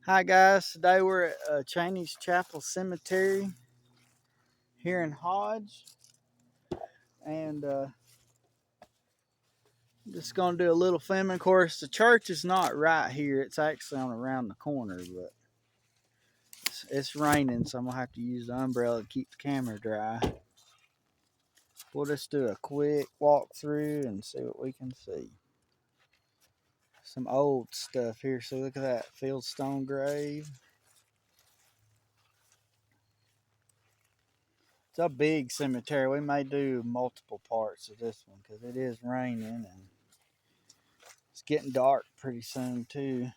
Hi guys, today we're at Chaneys Chapel Cemetery here in Hodge, and just gonna do a little filming. Of course, the church is not right here; it's actually on around the corner, but it's raining, so I'm gonna have to use the umbrella to keep the camera dry. We'll just do a quick walkthrough and see what we can see. Some old stuff here. So look at that fieldstone grave. It's a big cemetery. We may do multiple parts of this one because it is raining and it's getting dark pretty soon too.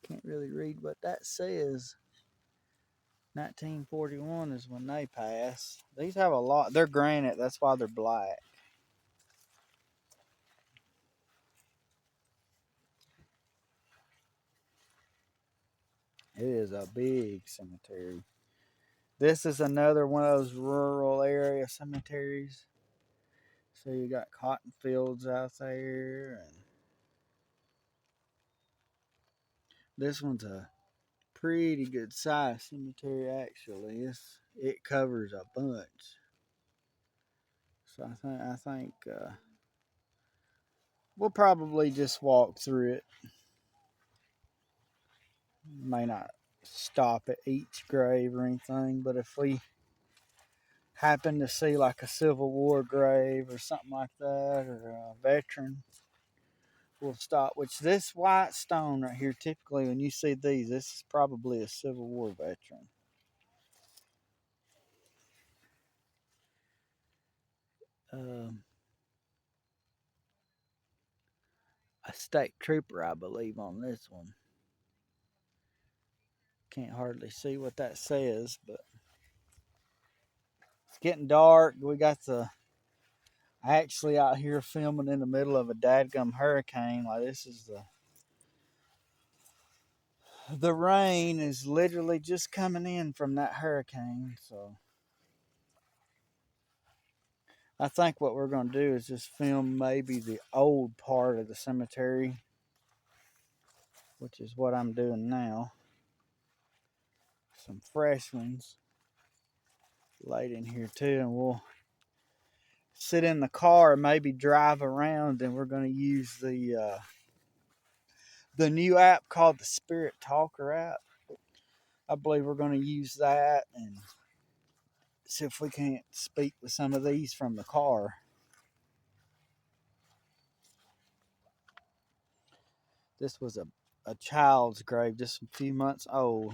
Can't really read what that says. 1941 is when they passed. These have a lot. They're granite. That's why they're black. It is a big cemetery. This is another one of those rural area cemeteries. So you got cotton fields out there, and this one's a pretty good size cemetery actually. It covers a bunch. So I think we'll probably just walk through it. May not stop at each grave or anything, but if we happen to see like a Civil War grave or something like that, or a veteran, we'll stop. Which this white stone right here, typically when you see these, this is probably a Civil War veteran. Um, a state trooper, I believe, on this one. Can't hardly see what that says, but it's getting dark. We got the actually out here filming in the middle of a dadgum hurricane. Like this is the rain is literally just coming in from that hurricane. So I think what we're going to do is just film maybe the old part of the cemetery, which is what I'm doing now. Some fresh ones laid in here too, and we'll sit in the car and maybe drive around, and we're going to use the new app called the Spirit Talker app. I believe we're going to use that and see if we can't speak with some of these from the car. This was a child's grave, just a few months old.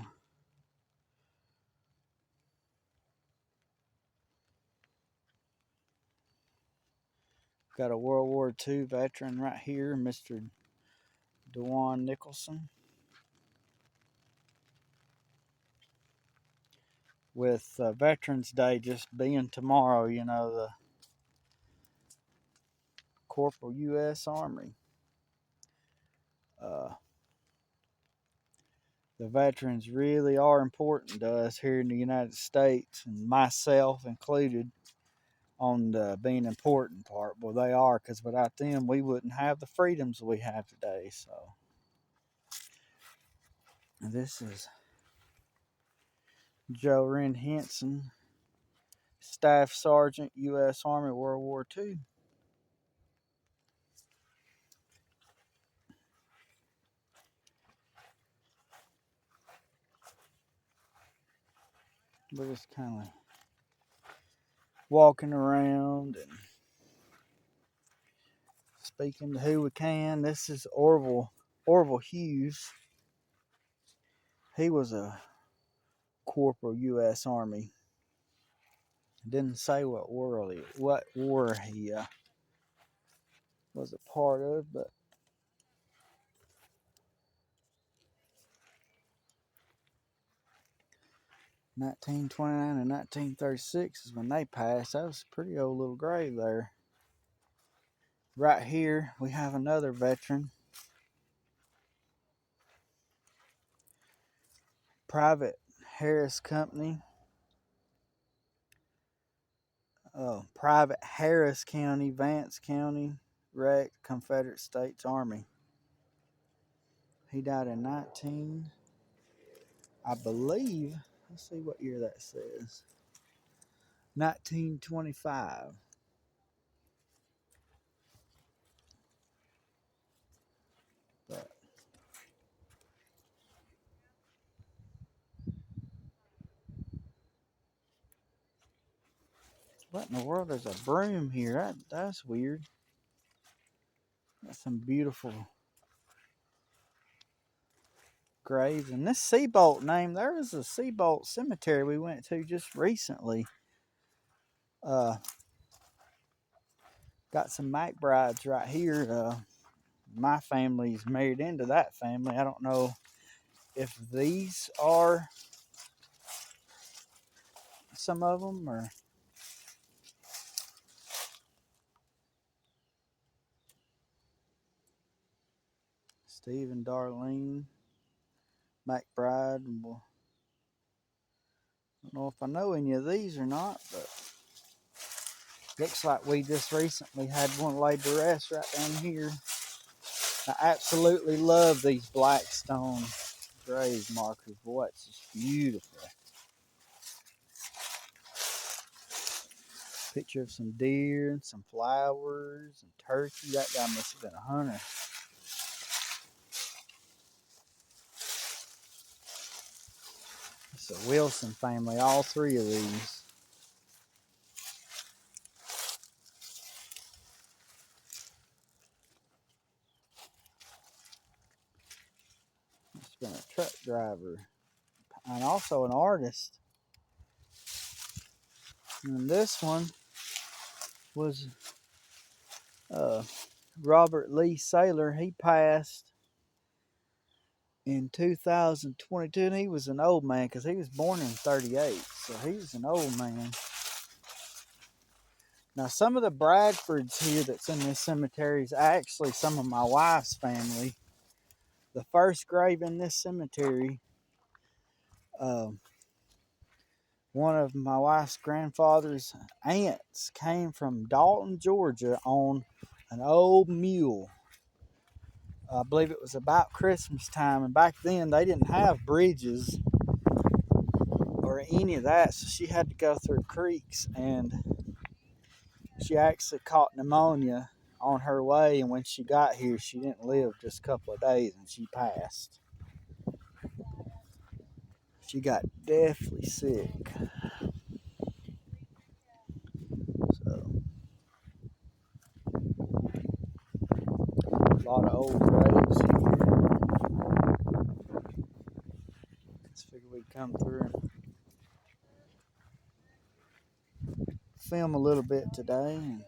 Got a World War II veteran right here, Mr. Dewan Nicholson. With Veterans Day just being tomorrow, the Corporal U.S. Army. Uh, the veterans really are important to us here in the United States, and myself included on the being important part. Well, they are, because without them, we wouldn't have the freedoms we have today. So, this is Joe Wren Henson, Staff Sergeant, U.S. Army, World War II. We're just kind of walking around and speaking to who we can. This is Orville Hughes. He was a corporal U.S. Army. Didn't say what war he was a part of, but 1929 and 1936 is when they passed. That was a pretty old little grave there. Right here, we have another veteran. Private Harris Company. Private Harris County, Vance County, wrecked Confederate States Army. He died in 19, I believe. Let's see what year that says. 1925. But what in the world? There's a broom here. That's weird. That's some beautiful graves. And this Seabolt name, there was a Seabolt cemetery we went to just recently. Got some McBrides right here. My family's married into that family. I don't know if these are some of them or Steve and Darlene McBride. Well, I don't know if I know any of these or not, but looks like we just recently had one laid to rest right down here. I absolutely love these black stone grave markers. Boy, it's just beautiful. Picture of some deer and some flowers and turkey. That guy must have been a hunter. It's a Wilson family, all three of these. It's been a truck driver and also an artist. And this one was Robert Lee Saylor. He passed in 2022, and he was an old man because he was born in 38, so he was an old man. Now, some of the Bradfords here that's in this cemetery is actually some of my wife's family. The first grave in this cemetery, one of my wife's grandfather's aunts came from Dalton, Georgia on an old mule. I believe it was about Christmas time, and back then they didn't have bridges or any of that, so she had to go through creeks, and she actually caught pneumonia on her way, and when she got here she didn't live just a couple of days and she passed. She got deathly sick. So a lot of old graves here. Let's figure we'd come through and film a little bit today. And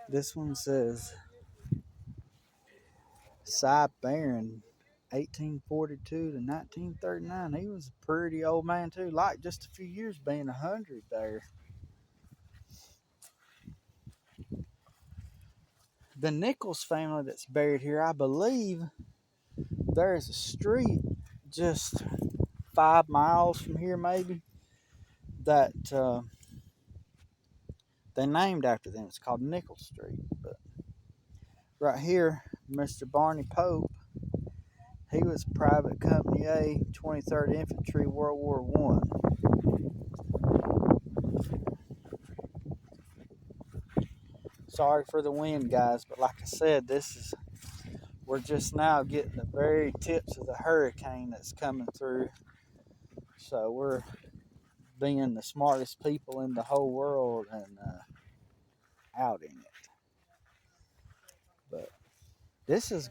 this one says Cy Barron, 1842 to 1939. He was a pretty old man too, like just a few years being 100 there. The Nichols family that's buried here, I believe there is a street just 5 miles from here, maybe, that they named after them. It's called Nickel Street. But right here, Mr. Barney Pope, he was Private Company A, 23rd Infantry, World War One. Sorry for the wind, guys, but like I said, we're just now getting the very tips of the hurricane that's coming through. So we're being the smartest people in the whole world and out in it. But this is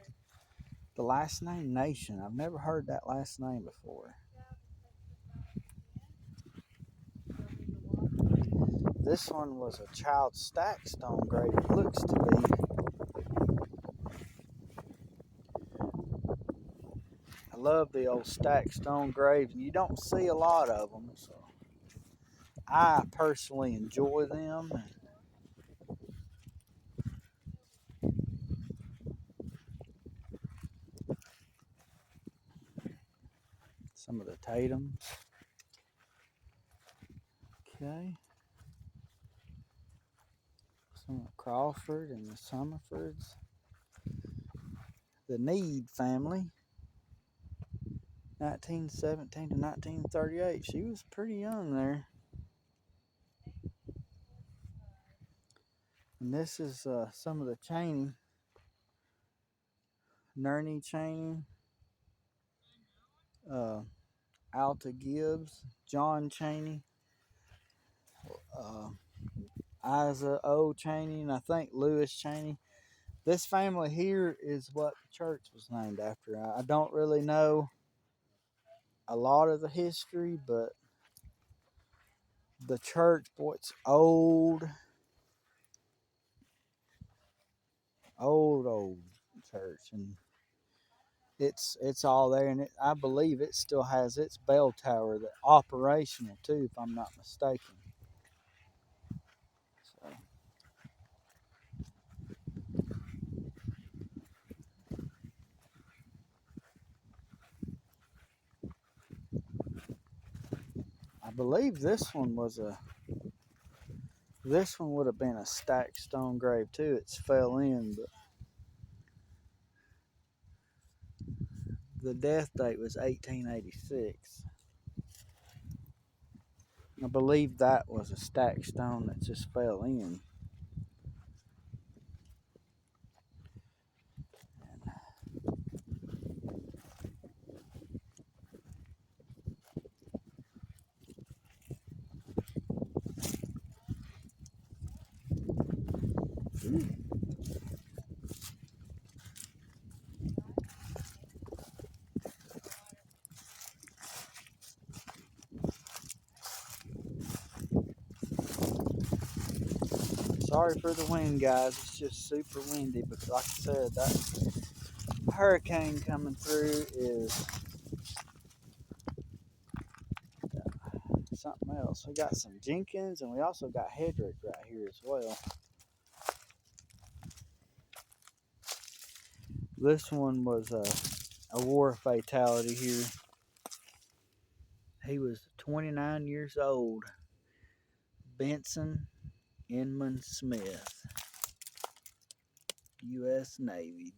the last name Nation. I've never heard that last name before. This one was a child stack stone grave, it looks to be. I love the old stack stone graves, and you don't see a lot of them, so I personally enjoy them. Some of the Tatums. Okay. Some of Crawford and the Summerfords. The Need family, 1917 to 1938. She was pretty young there. And this is some of the Chaney, Chaney, uh, Alta Gibbs, John Chaney, uh, Isa O. Chaney, and I think Lewis Chaney. This family here is what the church was named after. I don't really know a lot of the history, but the church, boy, it's old, old church, and it's all there, and I believe it still has its bell tower that operational too, if I'm not mistaken. So I believe this one would have been a stacked stone grave too. It's fell in, but the death date was 1886. I believe that was a stacked stone that just fell in. Sorry for the wind, guys. It's just super windy, because like I said, that hurricane coming through is something else. We got some Jenkins, and we also got Hedrick right here as well. This one was a war fatality here. He was 29 years old. Benson Inman Smith, U.S. Navy.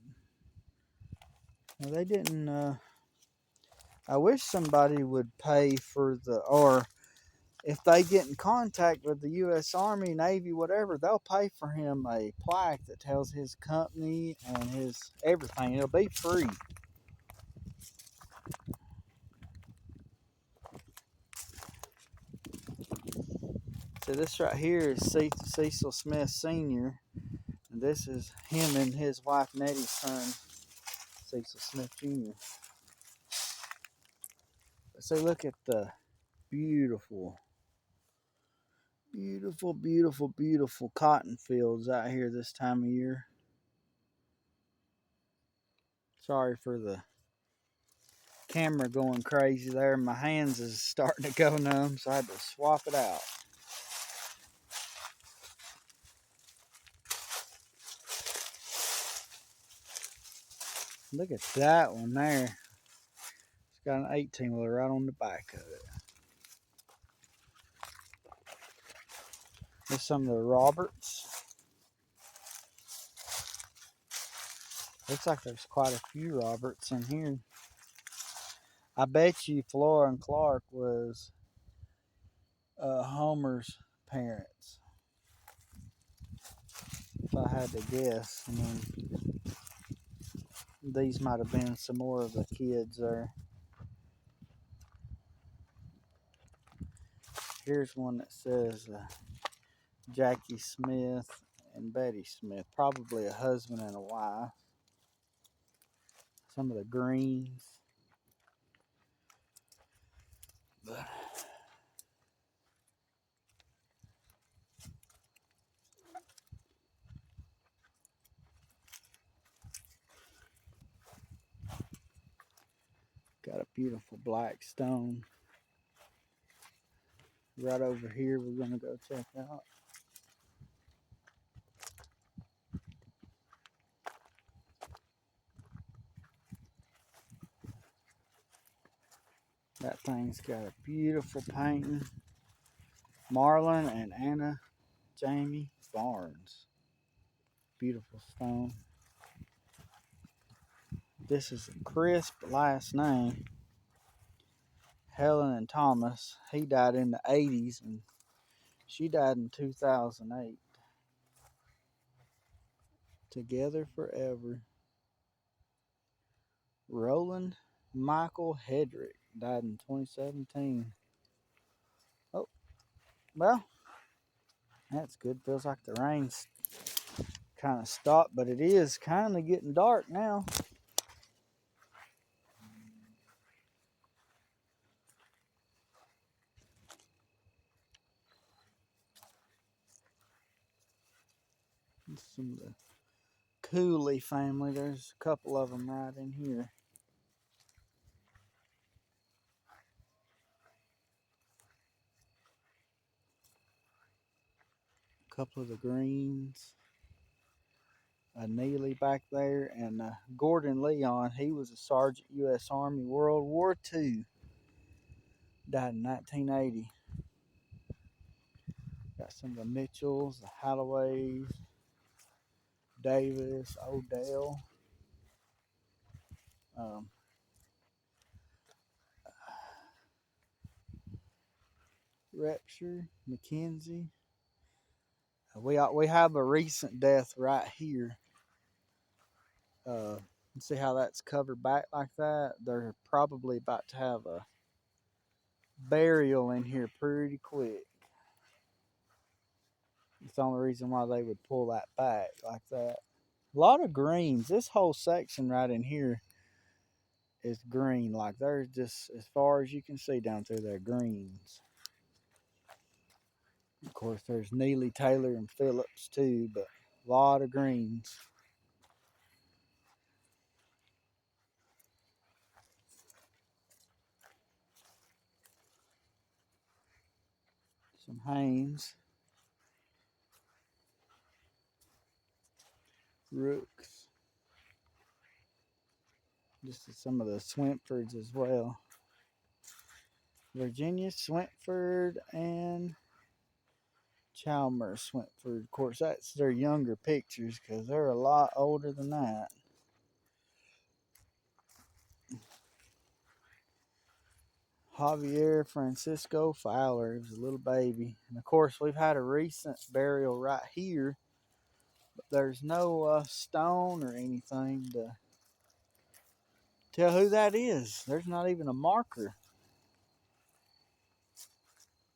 Now they didn't. I wish somebody would pay for or if they get in contact with the U.S. Army, Navy, whatever, they'll pay for him a plaque that tells his company and his everything. It'll be free. So this right here is Cecil Smith Sr. And this is him and his wife Nettie's son, Cecil Smith Jr. So look at the beautiful, beautiful, beautiful, beautiful cotton fields out here this time of year. Sorry for the camera going crazy there. My hands is starting to go numb, so I had to swap it out. Look at that one there. It's got an 18-wheeler right on the back of it. There's some of the Roberts. Looks like there's quite a few Roberts in here. I bet you Flora and Clark was Homer's parents. If I had to guess. I mean, these might have been some more of the kids there. Here's one that says Jackie Smith and Betty Smith. Probably a husband and a wife. Some of the greens. But got a beautiful black stone right over here we're going to go check out. That thing's got a beautiful painting. Marlon and Anna Jamie Barnes. Beautiful stone. This is a crisp last name. Helen and Thomas. He died in the 80s and she died in 2008. Together forever. Roland Michael Hedrick died in 2017. Oh, well, that's good. Feels like the rain's kind of stopped, but it is kind of getting dark now. Some of the Cooley family. There's a couple of them right in here. A couple of the Greens. Neely back there, and Gordon Leon. He was a sergeant, U.S. Army, World War II. Died in 1980. Got some of the Mitchells, the Halloways, Davis, Odell. Um, Repture, McKenzie. We have a recent death right here. See how that's covered back like that? They're probably about to have a burial in here pretty quick. It's the only reason why they would pull that back like that. A lot of greens. This whole section right in here is green. Like there's just as far as you can see down through there, greens. Of course, there's Neely, Taylor, and Phillips too, but a lot of greens. Some Haynes, Rooks. Just some of the Swinfords as well. Virginia Swinford and Chalmers Swinford. Of course, that's their younger pictures because they're a lot older than that. Javier Francisco Fowler. He was a little baby. And of course, we've had a recent burial right here. But there's no stone or anything to tell who that is. There's not even a marker.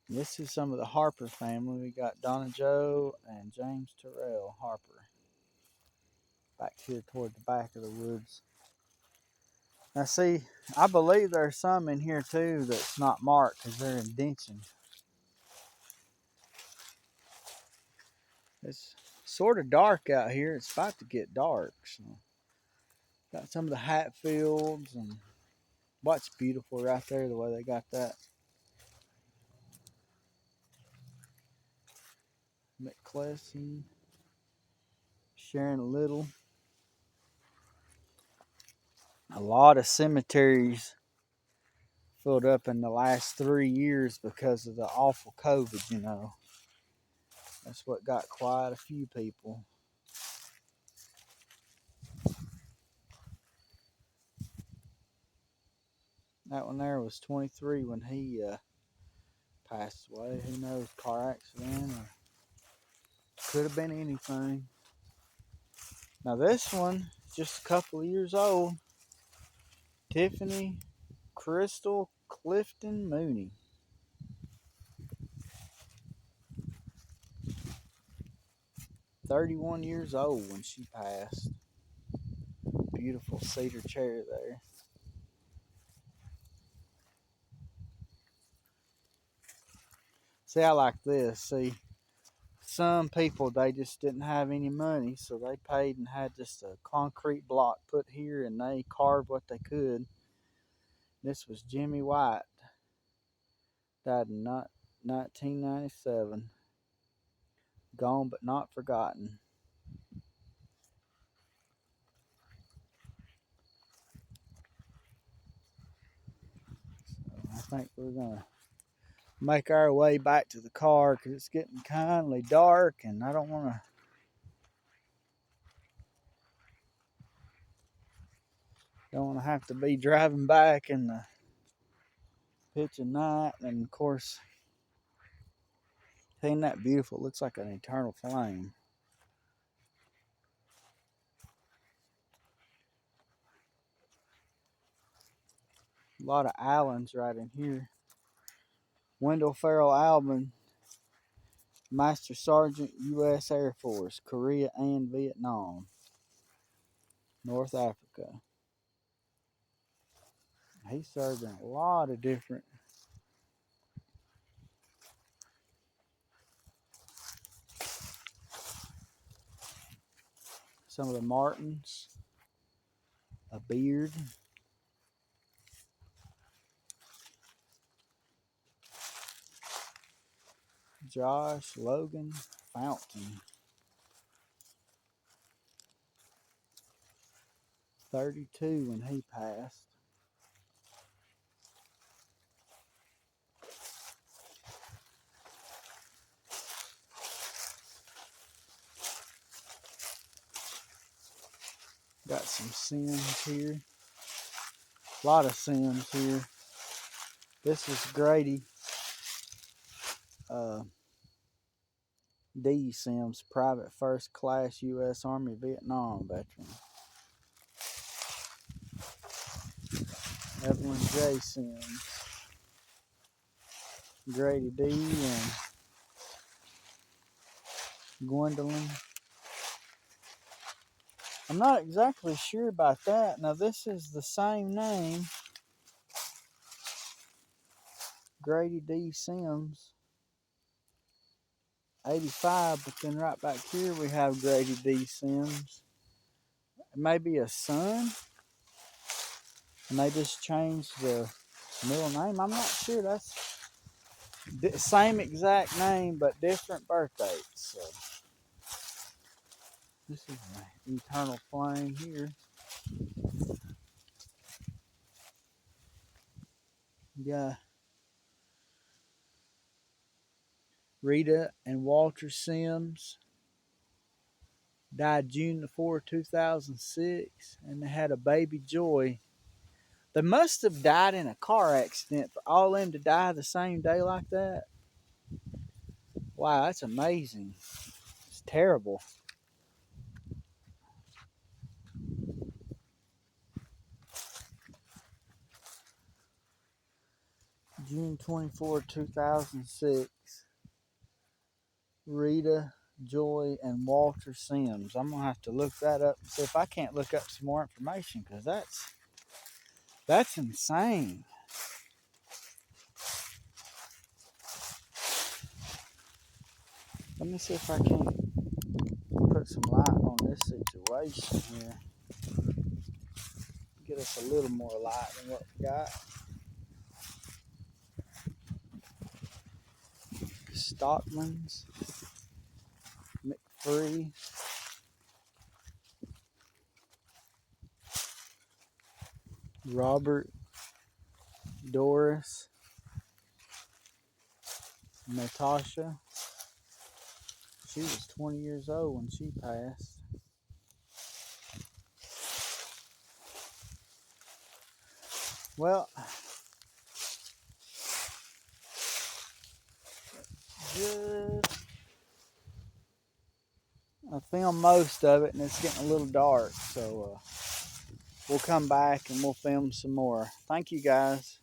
This is some of the Harper family. We got Donna Joe and James Terrell Harper. Back here toward the back of the woods. Now see, I believe there's some in here too that's not marked because they're indention. It's sort of dark out here. It's about to get dark. So got some of the Hatfields and what's beautiful right there, the way they got that. McClellan, Sharon Little. A lot of cemeteries filled up in the last 3 years because of the awful COVID, you know. That's what got quite a few people. That one there was 23 when he passed away. Who knows, car accident or could have been anything. Now this one, just a couple of years old. Tiffany Crystal Clifton Mooney. 31 years old when she passed. Beautiful cedar chair there. See, I like this. See, some people, they just didn't have any money, so they paid and had just a concrete block put here and they carved what they could. This was Jimmy White. Died in 1997. Gone but not forgotten. So I think we're going to make our way back to the car because it's getting kindly dark and I don't want to Don't want to have to be driving back in the pitch of night. And of course, ain't that beautiful? It looks like an eternal flame. A lot of islands right in here. Wendell Farrell Albin, Master Sergeant, U.S. Air Force, Korea and Vietnam, North Africa. He served in a lot of different. Some of the Martins, a beard. Josh, Logan, Fountain. 32 when he passed. Got some Sims here. A lot of Sims here. This is Grady D. Sims, Private First Class U.S. Army Vietnam veteran. Evelyn J. Sims, Grady D. and Gwendolyn. I'm not exactly sure about that. Now this is the same name, Grady D. Sims, 85, but then right back here we have Grady D. Sims. It may be a son, and they just changed the middle name. I'm not sure. That's the same exact name, but different birth dates. So this is an eternal flame here. Yeah. Rita and Walter Sims died June the 4th, 2006, and they had a baby Joy. They must have died in a car accident for all of them to die the same day like that. Wow, that's amazing. It's terrible. June 24, 2006. Rita, Joy, and Walter Sims. I'm going to have to look that up and see if I can't look up some more information, because that's insane. Let me see if I can put some light on this situation here. Get us a little more light than what we got. Stockman's, McFree, Robert, Doris, Natasha. She was 20 years old when she passed. Well, I filmed most of it, and it's getting a little dark, so we'll come back and we'll film some more. Thank you, guys.